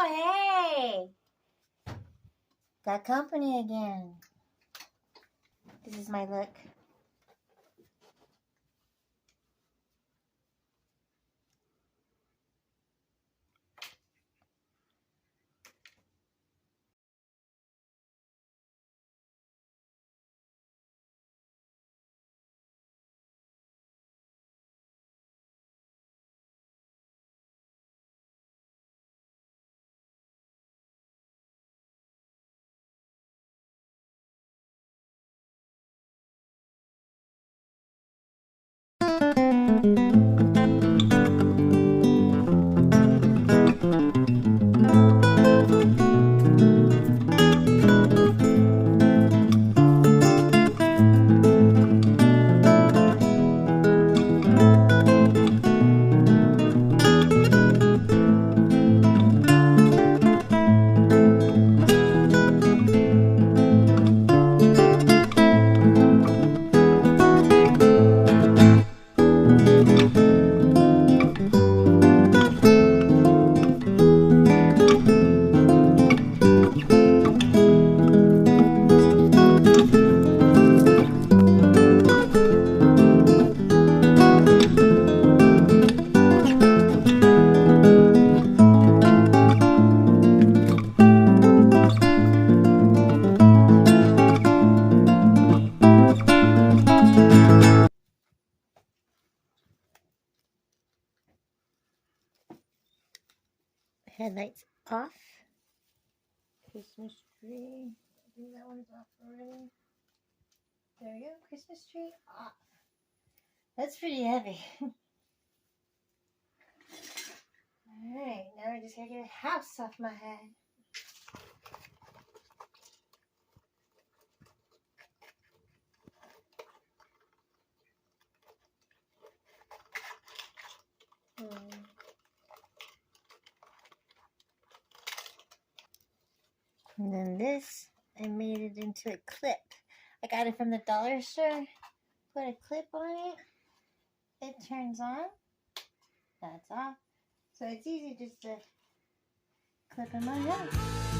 Oh, hey! Got company again. This is my look. Headlights off. Christmas tree. I think that one's off already. There we go. Christmas tree off. That's pretty heavy. Alright, now I just gotta get a house off my head. And then this, I made it into a clip. I got it from the dollar store. Put a clip on it. It turns on. That's off. So it's easy just to clip in my head.